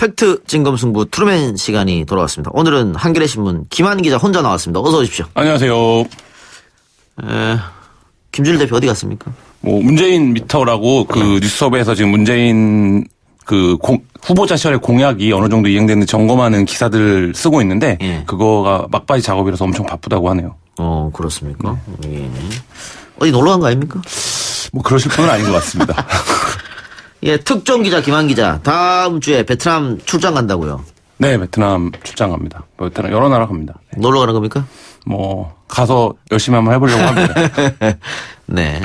팩트 진검승부 트루맨 시간이 돌아왔습니다. 오늘은 한겨레 신문 김한 기자 혼자 나왔습니다. 어서 오십시오. 안녕하세요. 김준일 대표 어디 갔습니까? 문재인 미터라고 그 뉴스업에서 지금 문재인 후보자 시절의 공약이 어느 정도 이행되는지 점검하는 기사들을 쓰고 있는데 그거가 막바지 작업이라서 엄청 바쁘다고 하네요. 그렇습니까? 예. 어디 놀러 간 거 아닙니까? 그러실 분은 아닌 것 같습니다. 예, 특종 기자 김한 기자 다음 주에 베트남 출장 간다고요? 네, 베트남 출장 갑니다. 베트남 여러 나라 갑니다. 놀러 가는 겁니까? 가서 열심히 한번 해보려고 합니다. 네.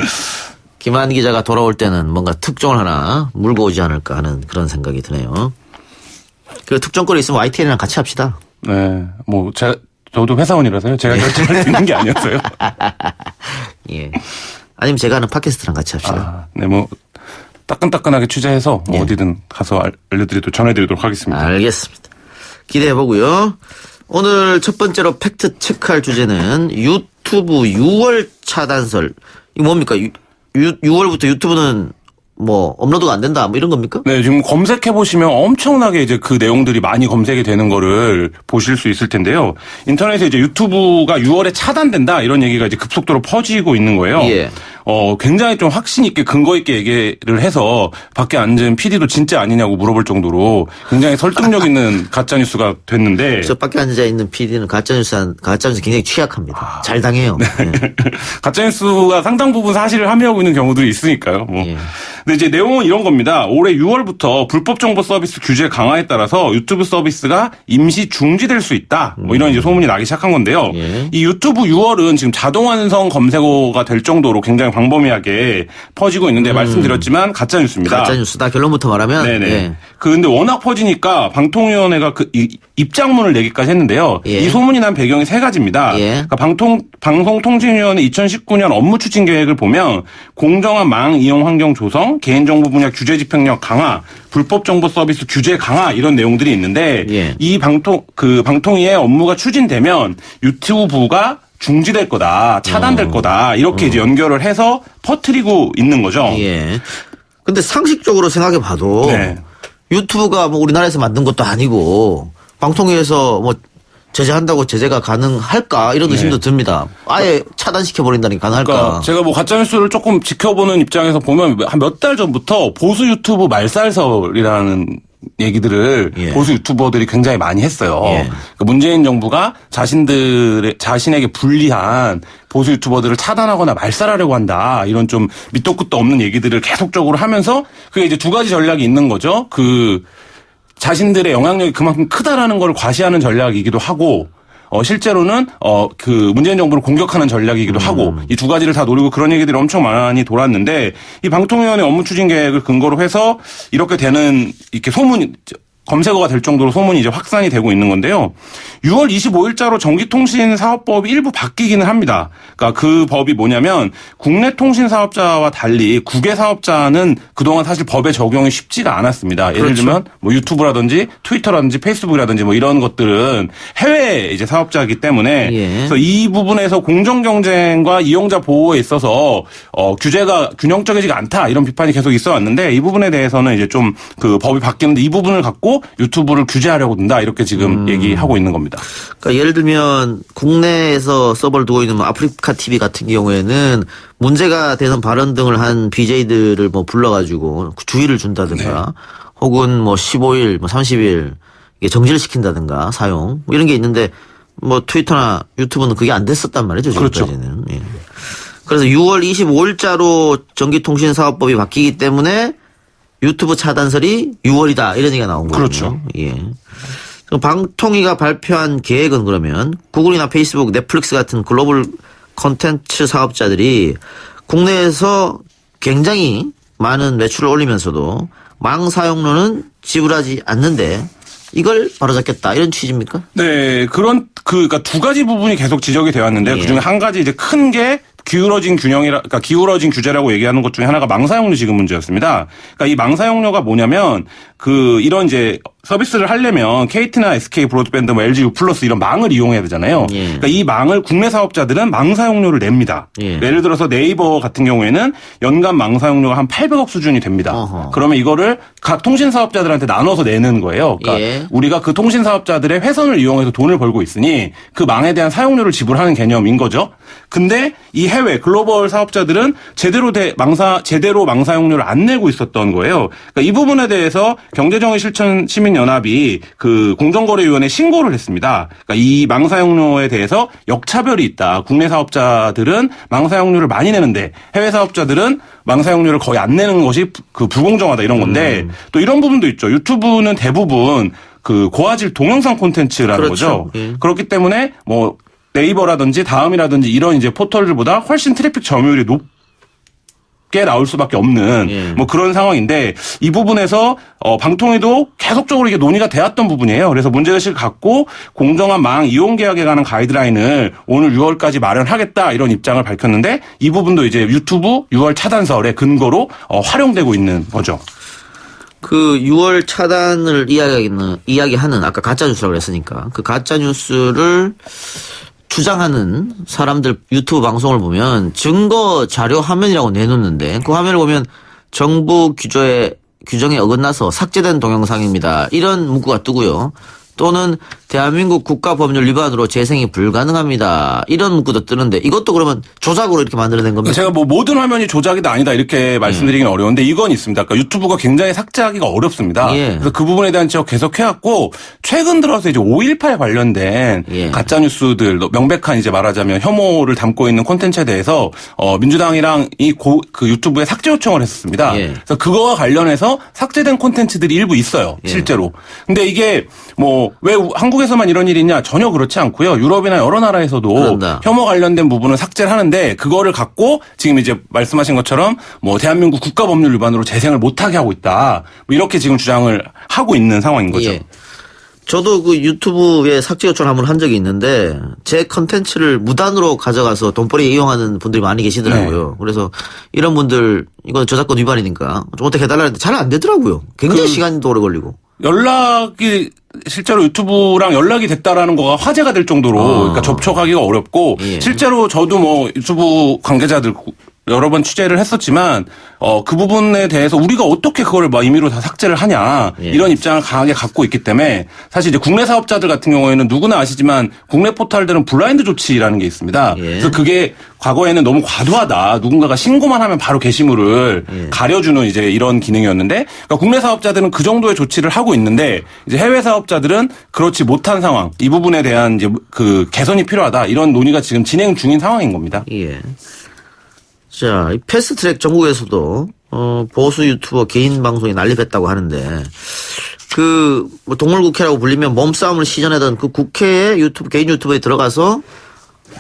김한 기자가 돌아올 때는 뭔가 특종을 하나 물고 오지 않을까 하는 그런 생각이 드네요. 그 특종거리 있으면 YTN이랑 같이 합시다. 네, 저도 회사원이라서요. 제가 결정할 수 있는 게 아니었어요. 예. 아니면 제가 하는 팟캐스트랑 같이 합시다. 네, 따끈따끈하게 취재해서 어디든 가서 전해드리도록 하겠습니다. 알겠습니다. 기대해보고요. 오늘 첫 번째로 팩트 체크할 주제는 유튜브 6월 차단설. 이거 뭡니까? 6월부터 유튜브는 업로드가 안 된다 이런 겁니까? 네, 지금 검색해보시면 엄청나게 이제 그 내용들이 많이 검색이 되는 거를 보실 수 있을 텐데요. 인터넷에 이제 유튜브가 6월에 차단된다 이런 얘기가 이제 급속도로 퍼지고 있는 거예요. 예. 굉장히 좀 확신 있게 근거 있게 얘기를 해서 밖에 앉은 PD도 진짜 아니냐고 물어볼 정도로 굉장히 설득력 있는 가짜뉴스가 됐는데. 저 밖에 앉아 있는 PD는 가짜뉴스 굉장히 취약합니다. 잘 당해요. 네. 네. 가짜뉴스가 상당 부분 사실을 함유하고 있는 경우들이 있으니까요. 예. 근데 이제 내용은 이런 겁니다. 올해 6월부터 불법 정보 서비스 규제 강화에 따라서 유튜브 서비스가 임시 중지될 수 있다. 이런 이제 소문이 나기 시작한 건데요. 예. 이 유튜브 6월은 지금 자동 완성 검색어가 될 정도로 굉장히 광범위하게 퍼지고 있는데 말씀드렸지만 가짜 뉴스입니다. 가짜 뉴스다. 결론부터 말하면. 네네. 예. 근데 워낙 퍼지니까 방통위원회가 입장문을 내기까지 했는데요. 예. 이 소문이 난 배경이 세 가지입니다. 예. 그러니까 방송통신위원회 2019년 업무 추진 계획을 보면 공정한 망 이용 환경 조성, 개인정보 분야 규제 집행력 강화, 불법 정보 서비스 규제 강화 이런 내용들이 있는데 예. 이 방통위의 업무가 추진되면 유튜브가 중지될 거다, 차단될 거다 이렇게 이제 연결을 해서 퍼뜨리고 있는 거죠. 예. 근데 상식적으로 생각해 봐도 네. 유튜브가 우리나라에서 만든 것도 아니고 방통위에서 제재한다고 제재가 가능할까 이런 의심도 듭니다. 아예 차단시켜 버린다니 가능할까? 그러니까 제가 가짜뉴스를 조금 지켜보는 입장에서 보면 한 몇 달 전부터 보수 유튜브 말살설이라는 얘기들을 보수 유튜버들이 굉장히 많이 했어요. 그러니까 문재인 정부가 자신에게 불리한 보수 유튜버들을 차단하거나 말살하려고 한다. 이런 좀 밑도 끝도 없는 얘기들을 계속적으로 하면서 그게 이제 두 가지 전략이 있는 거죠. 자신들의 영향력이 그만큼 크다라는 걸 과시하는 전략이기도 하고 실제로는 문재인 정부를 공격하는 전략이기도 하고 이 두 가지를 다 노리고 그런 얘기들이 엄청 많이 돌았는데 이 방통위원회 업무 추진 계획을 근거로 해서 이렇게 검색어가 될 정도로 소문이 이제 확산이 되고 있는 건데요. 6월 25일자로 전기통신사업법이 일부 바뀌기는 합니다. 그러니까 그 법이 뭐냐면 국내 통신사업자와 달리 국외 사업자는 그동안 사실 법의 적용이 쉽지가 않았습니다. 그렇죠. 예를 들면 유튜브라든지 트위터라든지 페이스북이라든지 이런 것들은 해외 이제 사업자이기 때문에 그래서 이 부분에서 공정 경쟁과 이용자 보호에 있어서 규제가 균형적이지가 않다 이런 비판이 계속 있어 왔는데 이 부분에 대해서는 이제 좀 법이 바뀌는데 이 부분을 갖고 유튜브를 규제하려고 든다 이렇게 지금 얘기하고 있는 겁니다. 그러니까 예를 들면 국내에서 서버를 두고 있는 아프리카 TV 같은 경우에는 문제가 되는 발언 등을 한 BJ들을 불러가지고 주의를 준다든가 혹은 15일, 30일 정지를 시킨다든가 사용 이런 게 있는데 트위터나 유튜브는 그게 안 됐었단 말이죠. 지금까지는. 그렇죠. 예. 그래서 6월 25일자로 전기통신사업법이 바뀌기 때문에 유튜브 차단설이 6월이다 이런 얘기가 나온 거죠. 그렇죠. 예. 방통위가 발표한 계획은 그러면 구글이나 페이스북, 넷플릭스 같은 글로벌 콘텐츠 사업자들이 국내에서 굉장히 많은 매출을 올리면서도 망 사용료는 지불하지 않는데 이걸 바로잡겠다 이런 취지입니까? 네, 그러니까 두 가지 부분이 계속 지적이 되어 왔는데 그중에 한 가지 이제 큰 게 기울어진 규제라고 얘기하는 것 중에 하나가 망사용료 지급 문제였습니다. 그러니까 이 망사용료가 뭐냐면 이런 이제 서비스를 하려면 KT나 SK 브로드밴드, 뭐 LG U 플러스 이런 망을 이용해야 되잖아요. 예. 그러니까 이 망을 국내 사업자들은 망 사용료를 냅니다. 예. 예를 들어서 네이버 같은 경우에는 연간 망 사용료가 한 800억 수준이 됩니다. 어허. 그러면 이거를 각 통신 사업자들한테 나눠서 내는 거예요. 그러니까 예. 우리가 그 통신 사업자들의 회선을 이용해서 돈을 벌고 있으니 그 망에 대한 사용료를 지불하는 개념인 거죠. 근데 이 해외 글로벌 사업자들은 제대로 망 사용료를 안 내고 있었던 거예요. 그러니까 이 부분에 대해서 경제정의실천시민연합이 그 공정거래위원회에 신고를 했습니다. 그러니까 이 망 사용료에 대해서 역차별이 있다. 국내 사업자들은 망 사용료를 많이 내는데 해외 사업자들은 망 사용료를 거의 안 내는 것이 그 불공정하다 이런 건데 또 이런 부분도 있죠. 유튜브는 대부분 그 고화질 동영상 콘텐츠라는 그렇죠. 거죠. 예. 그렇기 때문에 뭐 네이버라든지 다음이라든지 이런 이제 포털들보다 훨씬 트래픽 점유율이 높게 나올 수밖에 없는 예. 뭐 그런 상황인데 이 부분에서 방통위도 계속적으로 이게 논의가 되었던 부분이에요. 그래서 문제의식을 갖고 공정한 망 이용 계약에 관한 가이드라인을 오늘 6월까지 마련하겠다 이런 입장을 밝혔는데 이 부분도 이제 유튜브 6월 차단설의 근거로 활용되고 있는 거죠. 그 6월 차단을 이야기하는 아까 가짜뉴스라고 했으니까 그 가짜뉴스를 주장하는 사람들 유튜브 방송을 보면 증거 자료 화면이라고 내놓는데 그 화면을 보면 정부 규정에 어긋나서 삭제된 동영상입니다. 이런 문구가 뜨고요. 또는 대한민국 국가법률 위반으로 재생이 불가능합니다. 이런 문구도 뜨는데 이것도 그러면 조작으로 이렇게 만들어낸 겁니다. 제가 뭐 모든 화면이 조작이다 아니다 이렇게 말씀드리기는 어려운데 이건 있습니다. 그러니까 유튜브가 굉장히 삭제하기가 어렵습니다. 예. 그래서 그 부분에 대한 지적 계속 해왔고 최근 들어서 이제 5.18 관련된 예. 가짜 뉴스들 명백한 이제 말하자면 혐오를 담고 있는 콘텐츠에 대해서 민주당이랑 그 유튜브에 삭제 요청을 했었습니다. 예. 그래서 그거와 관련해서 삭제된 콘텐츠들이 일부 있어요. 예. 실제로. 근데 이게 뭐 왜 한국에서만 이런 일이 있냐? 전혀 그렇지 않고요. 유럽이나 여러 나라에서도 그런다. 혐오 관련된 부분은 삭제를 하는데 그거를 갖고 지금 이제 말씀하신 것처럼 뭐 대한민국 국가법률 위반으로 재생을 못하게 하고 있다. 뭐 이렇게 지금 주장을 하고 있는 상황인 거죠. 예. 저도 그 유튜브에 삭제 요청을 한번 한 적이 있는데 제 컨텐츠를 무단으로 가져가서 돈벌이 이용하는 분들이 많이 계시더라고요. 네. 그래서 이런 분들 이건 저작권 위반이니까 좀 어떻게 해달라는데 잘 안 되더라고요. 굉장히 시간도 오래 걸리고. 연락이 실제로 유튜브랑 연락이 됐다라는 거가 화제가 될 정도로 그러니까 접촉하기가 어렵고 예. 실제로 저도 뭐 유튜브 관계자들 여러 번 취재를 했었지만 그 부분에 대해서 우리가 어떻게 그걸 막 임의로 다 삭제를 하냐 예. 이런 입장을 강하게 갖고 있기 때문에 사실 이제 국내 사업자들 같은 경우에는 누구나 아시지만 국내 포털들은 블라인드 조치라는 게 있습니다. 예. 그래서 그게 과거에는 너무 과도하다. 누군가가 신고만 하면 바로 게시물을 가려주는 이제 이런 기능이었는데 그러니까 국내 사업자들은 그 정도의 조치를 하고 있는데 이제 해외 사업자들은 그렇지 못한 상황 이 부분에 대한 이제 그 개선이 필요하다 이런 논의가 지금 진행 중인 상황인 겁니다. 예. 자, 이 패스트트랙 전국에서도 보수 유튜버 개인 방송이 난립했다고 하는데 뭐 동물국회라고 불리면 몸싸움을 시전하던 그 국회에 개인 유튜브에 들어가서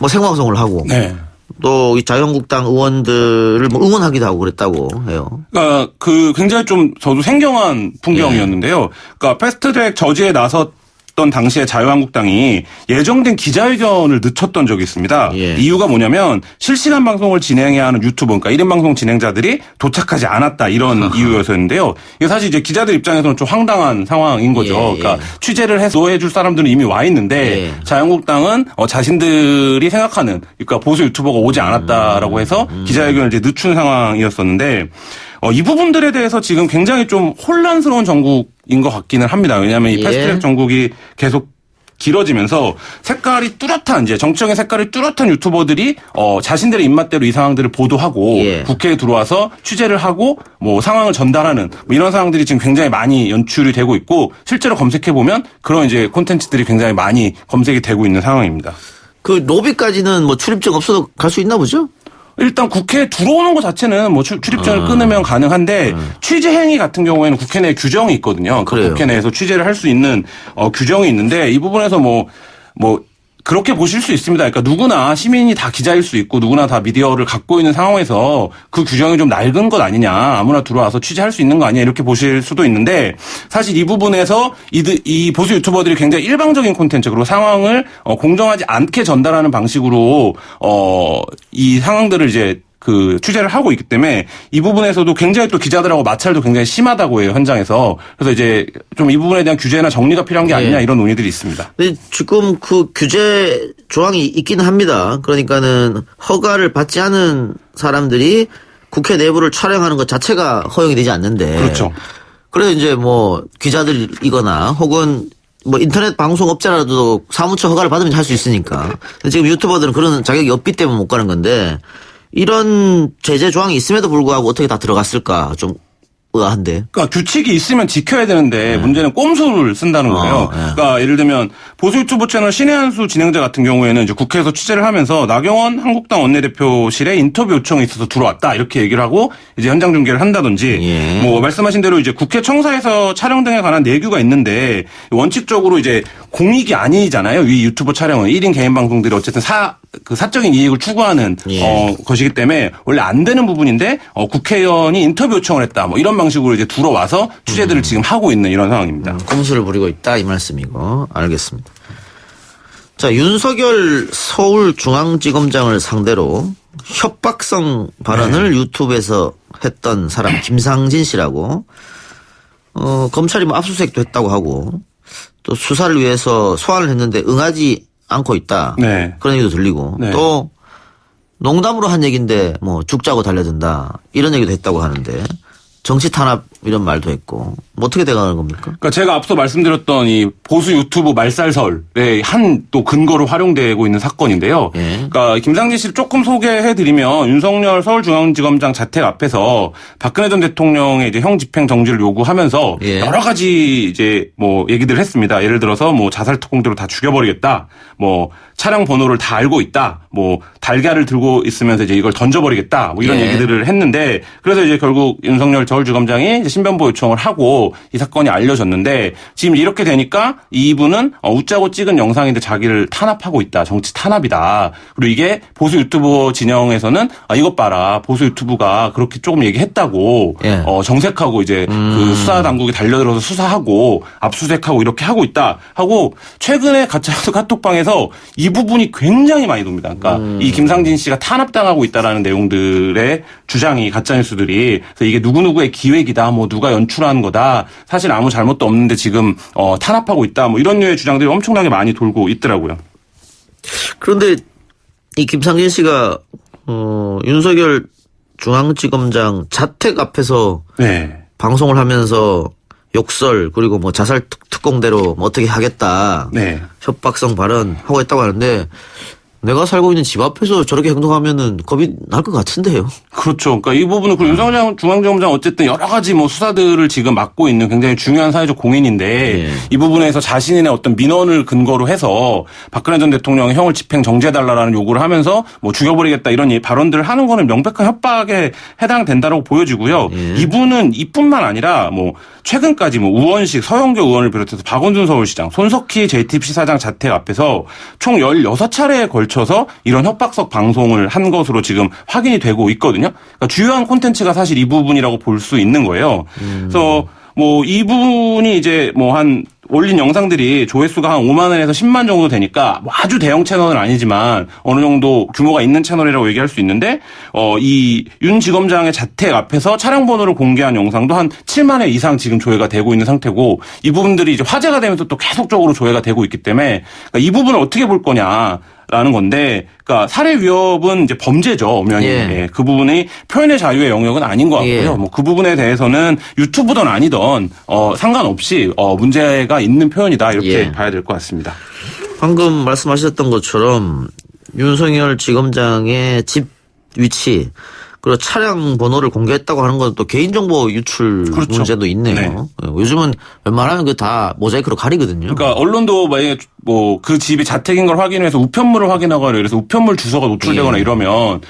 뭐 생방송을 하고 네. 또 이 자유한국당 의원들을 뭐 응원하기도 하고 그랬다고 해요. 그러니까 그 굉장히 좀 저도 생경한 풍경이었는데요. 그러니까 패스트트랙 저지에 나섰던 당시에 자유한국당이 예정된 기자회견을 늦췄던 적이 있습니다. 예. 이유가 뭐냐면 실시간 방송을 진행해야 하는 유튜버, 그러니까 1인 방송 진행자들이 도착하지 않았다 이런 이유였었는데요. 이게 사실 이제 기자들 입장에서는 좀 황당한 상황인 거죠. 예, 예. 그러니까 취재를 해서 해줄 사람들은 이미 와 있는데 예. 자유한국당은 자신들이 생각하는 그러니까 보수 유튜버가 오지 않았다라고 해서 기자회견을 이제 늦춘 상황이었었는데 이 부분들에 대해서 지금 굉장히 좀 혼란스러운 전국인 것 같기는 합니다. 왜냐하면 이 예. 패스트트랙 전국이 계속 길어지면서 색깔이 뚜렷한 이제 정치적인 색깔이 뚜렷한 유튜버들이 자신들의 입맛대로 이 상황들을 보도하고 예. 국회에 들어와서 취재를 하고 뭐 상황을 전달하는 뭐 이런 상황들이 지금 굉장히 많이 연출이 되고 있고 실제로 검색해 보면 그런 이제 콘텐츠들이 굉장히 많이 검색이 되고 있는 상황입니다. 그 로비까지는 뭐 출입증 없어도 갈 수 있나 보죠? 일단 국회에 들어오는 것 자체는 뭐 출입증을 끊으면 가능한데 취재 행위 같은 경우에는 국회 내에 규정이 있거든요. 그 그래요. 국회 내에서 취재를 할 수 있는 규정이 있는데 이 부분에서 뭐 그렇게 보실 수 있습니다. 그러니까 누구나 시민이 다 기자일 수 있고 누구나 다 미디어를 갖고 있는 상황에서 그 규정이 좀 낡은 것 아니냐. 아무나 들어와서 취재할 수 있는 거 아니냐. 이렇게 보실 수도 있는데 사실 이 부분에서 이 보수 유튜버들이 굉장히 일방적인 콘텐츠 그리고 상황을 공정하지 않게 전달하는 방식으로 이 상황들을 이제 그 취재를 하고 있기 때문에 이 부분에서도 굉장히 또 기자들하고 마찰도 굉장히 심하다고 해요, 현장에서. 그래서 이제 좀 이 부분에 대한 규제나 정리가 필요한 게 아니냐 이런 논의들이 있습니다. 근데 지금 그 규제 조항이 있기는 합니다. 그러니까는 허가를 받지 않은 사람들이 국회 내부를 촬영하는 것 자체가 허용이 되지 않는데. 그렇죠. 그래서 이제 뭐 기자들이거나 혹은 뭐 인터넷 방송업자라도 사무처 허가를 받으면 할 수 있으니까. 지금 유튜버들은 그런 자격이 없기 때문에 못 가는 건데 이런 제재 조항이 있음에도 불구하고 어떻게 다 들어갔을까 좀 의아한데. 그러니까 규칙이 있으면 지켜야 되는데 문제는 꼼수를 쓴다는 거예요. 그러니까 예를 들면 보수 유튜브 채널 신의 한수 진행자 같은 경우에는 이제 국회에서 취재를 하면서 나경원 한국당 원내대표실에 인터뷰 요청이 있어서 들어왔다 이렇게 얘기를 하고 이제 현장 중계를 한다든지 뭐 말씀하신 대로 이제 국회 청사에서 촬영 등에 관한 내규가 있는데 원칙적으로 이제 공익이 아니잖아요. 이 유튜브 촬영은 1인 개인 방송들이 어쨌든 사적인 이익을 추구하는 것이기 때문에 원래 안 되는 부분인데 국회의원이 인터뷰 요청을 했다. 뭐 이런 방식으로 이제 들어와서 취재들을 지금 하고 있는 이런 상황입니다. 꼼수를 부리고 있다 이 말씀이고 알겠습니다. 자, 윤석열 서울중앙지검장을 상대로 협박성 발언을 유튜브에서 했던 사람 김상진 씨라고 검찰이 뭐 압수수색도 했다고 하고 또 수사를 위해서 소환을 했는데 응하지 않고 있다. 네. 그런 얘기도 들리고 또 농담으로 한 얘기인데 뭐 죽자고 달려든다 이런 얘기도 했다고 하는데 정치 탄압 이런 말도 했고 뭐 어떻게 돼가는 겁니까? 그러니까 제가 앞서 말씀드렸던 이 보수 유튜브 말살설의 한 또 근거로 활용되고 있는 사건인데요. 그러니까 김상진 씨를 조금 소개해드리면 윤석열 서울중앙지검장 자택 앞에서 박근혜 전 대통령의 이제 형 집행 정지를 요구하면서 여러 가지 이제 뭐 얘기들을 했습니다. 예를 들어서 뭐 자살 특공대로 다 죽여버리겠다. 뭐 차량 번호를 다 알고 있다. 뭐 달걀을 들고 있으면서 이제 이걸 던져버리겠다. 뭐 이런 얘기들을 했는데 그래서 이제 결국 윤석열 서울지검장이 이제 신변보 요청을 하고 이 사건이 알려졌는데 지금 이렇게 되니까 이분은 웃자고 찍은 영상인데 자기를 탄압하고 있다. 정치 탄압이다. 그리고 이게 보수 유튜버 진영에서는 이것 봐라. 보수 유튜브가 그렇게 조금 얘기했다고 정색하고 이제 그 수사 당국이 달려들어서 수사하고 압수수색하고 이렇게 하고 있다. 하고 최근에 가짜뉴스 카톡방에서 이 부분이 굉장히 많이 돕니다. 그러니까 이 김상진 씨가 탄압당하고 있다라는 내용들의 주장이 가짜뉴스들이 그래서 이게 누구누구의 기획이다. 뭐 누가 연출한 거다. 사실 아무 잘못도 없는데 지금 탄압하고 있다. 뭐 이런 류의 주장들이 엄청나게 많이 돌고 있더라고요. 그런데 이 김상진 씨가 윤석열 중앙지검장 자택 앞에서 방송을 하면서 욕설 그리고 뭐 자살 특공대로 뭐 어떻게 하겠다 협박성 발언하고 했다고 하는데 내가 살고 있는 집 앞에서 저렇게 행동하면은 겁이 날 것 같은데요. 그렇죠. 그러니까 이 부분은 그 윤석열 중앙지검장 어쨌든 여러 가지 뭐 수사들을 지금 맡고 있는 굉장히 중요한 사회적 공인인데 이 부분에서 자신의 어떤 민원을 근거로 해서 박근혜 전 대통령의 형을 집행 정지해달라는 요구를 하면서 뭐 죽여버리겠다 이런 발언들을 하는 거는 명백한 협박에 해당된다라고 보여지고요. 이분은 이뿐만 아니라 뭐 최근까지 뭐 우원식 서영교 의원을 비롯해서 박원순 서울시장, 손석희 JTBC 사장 자택 앞에서 총 16차례에 걸쳐서 이런 협박성 방송을 한 것으로 지금 확인이 되고 있거든요. 그러니까 주요한 콘텐츠가 사실 이 부분이라고 볼 수 있는 거예요. 그래서 뭐 이분이 이제 뭐 한 올린 영상들이 조회수가 한 5만 원에서 10만 정도 되니까 뭐 아주 대형 채널은 아니지만 어느 정도 규모가 있는 채널이라고 얘기할 수 있는데 이 윤 지검장의 자택 앞에서 차량 번호를 공개한 영상도 한 7만 회 이상 지금 조회가 되고 있는 상태고 이 부분들이 이제 화제가 되면서 또 계속적으로 조회가 되고 있기 때문에 그러니까 이 부분을 어떻게 볼 거냐. 라는 건데, 그러니까 살해 위협은 이제 범죄죠, 엄연히. 그 부분이 표현의 자유의 영역은 아닌 것 같고요. 뭐 그 부분에 대해서는 유튜브든 아니든 상관없이 문제가 있는 표현이다 이렇게 봐야 될 것 같습니다. 방금 말씀하셨던 것처럼 윤석열 지검장의 집 위치 그리고 차량 번호를 공개했다고 하는 건 또 개인정보 유출 문제도 있네요. 요즘은 웬만하면 그 다 모자이크로 가리거든요. 그러니까 언론도 만약에 뭐 그 집이 자택인 걸 확인해서 우편물을 확인하거나 그래서 우편물 주소가 노출되거나 이러면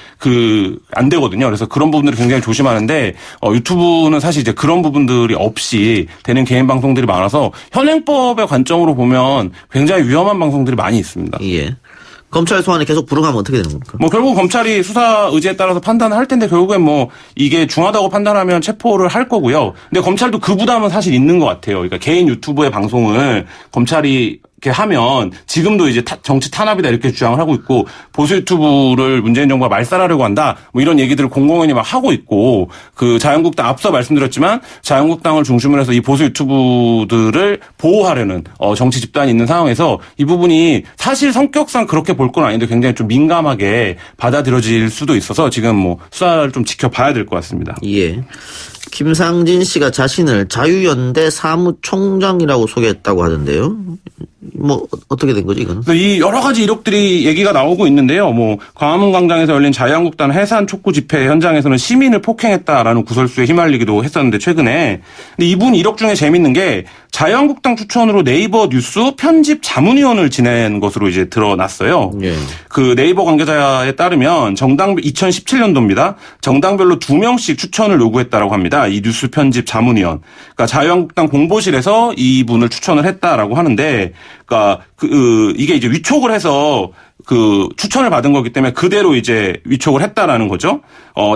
안 되거든요. 그래서 그런 부분들을 굉장히 조심하는데 유튜브는 사실 이제 그런 부분들이 없이 되는 개인 방송들이 많아서 현행법의 관점으로 보면 굉장히 위험한 방송들이 많이 있습니다. 검찰 소환이 계속 불응하면 어떻게 되는 겁니까? 뭐 결국 검찰이 수사 의지에 따라서 판단을 할 텐데 결국엔 뭐 이게 중하다고 판단하면 체포를 할 거고요. 근데 검찰도 그 부담은 사실 있는 것 같아요. 그러니까 개인 유튜브의 방송을 검찰이 이렇게 하면 지금도 이제 정치 탄압이다 이렇게 주장을 하고 있고 보수 유튜브를 문재인 정부가 말살하려고 한다 뭐 이런 얘기들을 공공연히 막 하고 있고 그 자유한국당 앞서 말씀드렸지만 자유한국당을 중심으로 해서 이 보수 유튜브들을 보호하려는 정치 집단이 있는 상황에서 이 부분이 사실 성격상 그렇게 볼 건 아닌데 굉장히 좀 민감하게 받아들여질 수도 있어서 지금 뭐 수사를 좀 지켜봐야 될 것 같습니다. 예. 김상진 씨가 자신을 자유연대 사무총장이라고 소개했다고 하던데요. 뭐 어떻게 된 거지 이건? 이 여러 가지 이력들이 얘기가 나오고 있는데요. 뭐 광화문 광장에서 열린 자유한국당 해산 촉구 집회 현장에서는 시민을 폭행했다라는 구설수에 휘말리기도 했었는데 최근에. 근데 이분 이력 중에 재밌는 게 자유한국당 추천으로 네이버 뉴스 편집 자문위원을 지낸 것으로 이제 드러났어요. 예. 그 네이버 관계자에 따르면 2017년도입니다. 정당별로 2명씩 추천을 요구했다라고 합니다. 이 뉴스 편집 자문위원. 그러니까 자유한국당 공보실에서 이분을 추천을 했다라고 하는데, 그러니까 이게 이제 위촉을 해서 그 추천을 받은 거기 때문에 그대로 이제 위촉을 했다라는 거죠.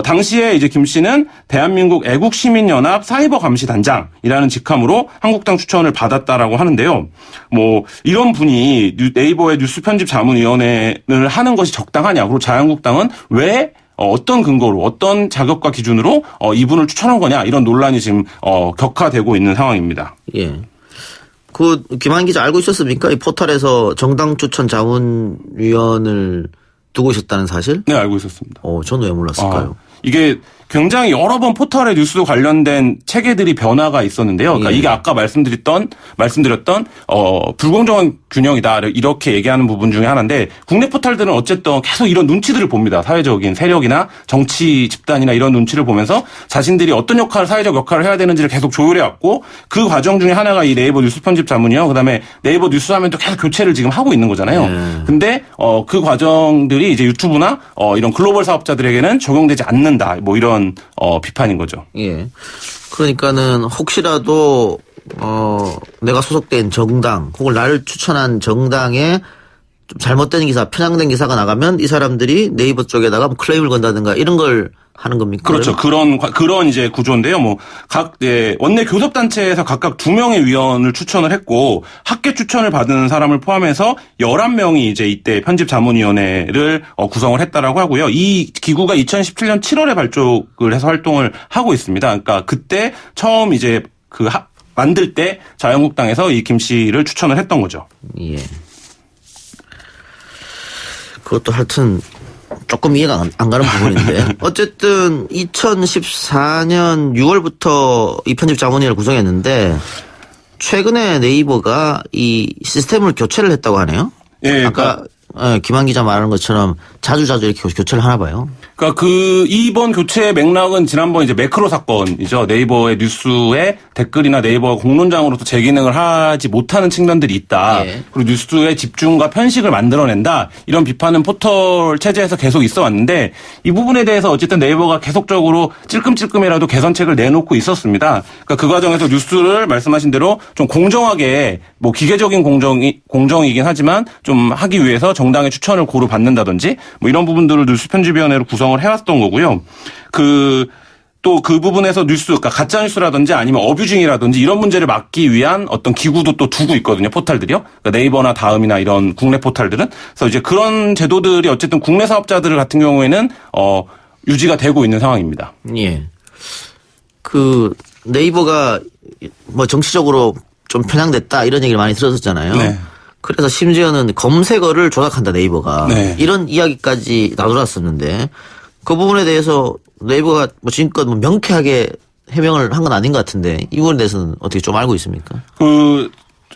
당시에 이제 김 씨는 대한민국 애국시민연합 사이버감시단장이라는 직함으로 한국당 추천을 받았다라고 하는데요. 뭐 이런 분이 네이버의 뉴스 편집 자문위원회를 하는 것이 적당하냐? 그리고 자유한국당은 왜 어떤 근거로 어떤 자격과 기준으로 이분을 추천한 거냐? 이런 논란이 지금 격화되고 있는 상황입니다. 예. 그 김한 기자 알고 있었습니까? 이 포털에서 정당 추천 자문위원을 두고 있었다는 사실? 네, 알고 있었습니다. 저는 왜 몰랐을까요? 이게 굉장히 여러 번 포털의 뉴스 관련된 체계들이 변화가 있었는데요. 그러니까 예. 이게 아까 말씀드렸던 불공정한 균형이다 이렇게 얘기하는 부분 중에 하나인데 국내 포털들은 어쨌든 계속 이런 눈치들을 봅니다. 사회적인 세력이나 정치 집단이나 이런 눈치를 보면서 자신들이 어떤 사회적 역할을 해야 되는지를 계속 조율해 왔고 그 과정 중에 하나가 이 네이버 뉴스 편집 자문이요. 그다음에 네이버 뉴스 하면도 계속 교체를 지금 하고 있는 거잖아요. 근데 그 과정들이 이제 유튜브나 이런 글로벌 사업자들에게는 적용되지 않는다. 뭐 이런 비판인 거죠. 예. 그러니까는 혹시라도 내가 소속된 정당 혹은 나를 추천한 정당에 좀 잘못된 기사, 편향된 기사가 나가면 이 사람들이 네이버 쪽에다가 뭐 클레임을 건다든가 이런 걸 하는 겁니까? 그렇죠. 그런 이제 구조인데요. 뭐 원내 교섭단체에서 각각 2명의 위원을 추천을 했고 학계 추천을 받은 사람을 포함해서 11명이 이제 이때 편집자문위원회를 구성을 했다라고 하고요. 이 기구가 2017년 7월에 발족을 해서 활동을 하고 있습니다. 그러니까 그때 처음 이제 만들 때 자유한국당에서 이 김 씨를 추천을 했던 거죠. 예. 그것도 하여튼 조금 이해가 안 가는 부분인데 어쨌든 2014년 6월부터 이 편집자문위를 구성했는데 최근에 네이버가 이 시스템을 교체를 했다고 하네요. 예, 아까 김한 기자 말하는 것처럼 자주 이렇게 교체를 하나 봐요. 그러니까 이번 교체의 맥락은 지난번 이제 매크로 사건이죠. 네이버의 뉴스에 댓글이나 네이버 공론장으로서 제 기능을 하지 못하는 측면들이 있다. 예. 그리고 뉴스의 집중과 편식을 만들어낸다. 이런 비판은 포털 체제에서 계속 있어 왔는데 이 부분에 대해서 어쨌든 네이버가 계속적으로 찔끔찔끔이라도 개선책을 내놓고 있었습니다. 그러니까 그 과정에서 뉴스를 말씀하신 대로 좀 공정하게 뭐 기계적인 공정이긴 하지만 좀 하기 위해서 정당의 추천을 고루 받는다든지 뭐 이런 부분들을 뉴스 편집위원회로 구성을 해왔던 거고요. 또 그 부분에서 그러니까 가짜 뉴스라든지 아니면 어뷰징이라든지 이런 문제를 막기 위한 어떤 기구도 또 두고 있거든요. 포털들이요. 그러니까 네이버나 다음이나 이런 국내 포털들은. 그래서 이제 그런 제도들이 어쨌든 국내 사업자들 같은 경우에는 유지가 되고 있는 상황입니다. 예. 네이버가 뭐 정치적으로 좀 편향됐다 이런 얘기를 많이 들었었잖아요. 네. 그래서 심지어는 검색어를 조작한다 네이버가. 네. 이런 이야기까지 나돌았었는데 그 부분에 대해서 네이버가 뭐 지금껏 명쾌하게 해명을 한 건 아닌 것 같은데 이 부분에 대해서는 어떻게 좀 알고 있습니까?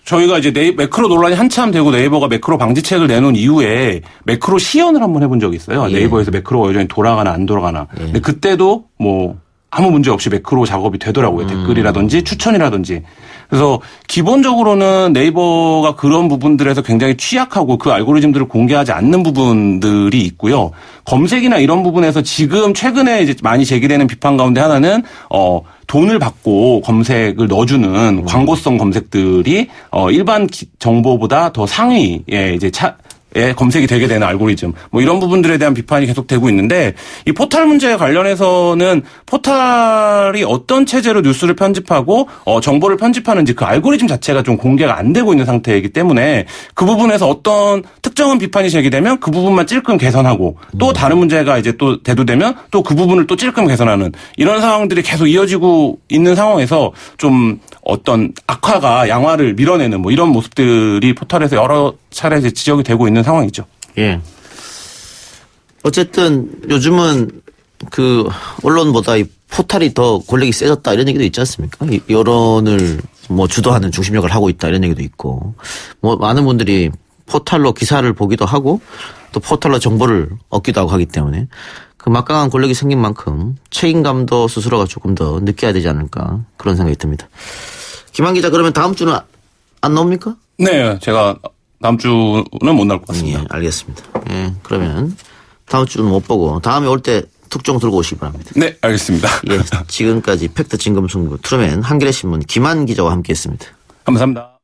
저희가 이제 매크로 논란이 한참 되고 네이버가 매크로 방지책을 내놓은 이후에 매크로 시연을 한번 해본 적이 있어요. 예. 네이버에서 매크로가 여전히 돌아가나 안 돌아가나. 예. 근데 그때도 뭐 아무 문제 없이 매크로 작업이 되더라고요. 댓글이라든지 추천이라든지. 그래서 기본적으로는 네이버가 그런 부분들에서 굉장히 취약하고 그 알고리즘들을 공개하지 않는 부분들이 있고요. 검색이나 이런 부분에서 지금 최근에 이제 많이 제기되는 비판 가운데 하나는 돈을 받고 검색을 넣어주는 광고성 검색들이 일반 정보보다 더 상위에 이제 에 검색이 되게 되는 알고리즘 뭐 이런 부분들에 대한 비판이 계속되고 있는데 이 포탈 문제에 관련해서는 포탈이 어떤 체제로 뉴스를 편집하고 정보를 편집하는지 그 알고리즘 자체가 좀 공개가 안 되고 있는 상태이기 때문에 그 부분에서 어떤 특정한 비판이 제기되면 그 부분만 찔끔 개선하고 또 다른 문제가 이제 또 대두되면 또 그 부분을 또 찔끔 개선하는 이런 상황들이 계속 이어지고 있는 상황에서 좀 어떤 악화가 양화를 밀어내는 뭐 이런 모습들이 포탈에서 여러 차례 지적이 되고 있는 상황이죠. 예. 어쨌든 요즘은 그 언론보다 이 포탈이 더 권력이 세졌다 이런 얘기도 있지 않습니까? 여론을 뭐 주도하는 중심력을 하고 있다 이런 얘기도 있고 뭐 많은 분들이 포탈로 기사를 보기도 하고 또 포탈로 정보를 얻기도 하고 하기 때문에 그 막강한 권력이 생긴 만큼 책임감도 스스로가 조금 더 느껴야 되지 않을까 그런 생각이 듭니다. 김한 기자 그러면 다음 주는 안 나옵니까? 네, 제가 다음 주는 못 나올 것 같습니다. 예, 알겠습니다. 예, 그러면 다음 주는 못 보고 다음에 올 때 특종 들고 오시기 바랍니다. 네, 알겠습니다. 예, 지금까지 팩트 진검승부 트루맨 한겨레신문 김한 기자와 함께했습니다. 감사합니다.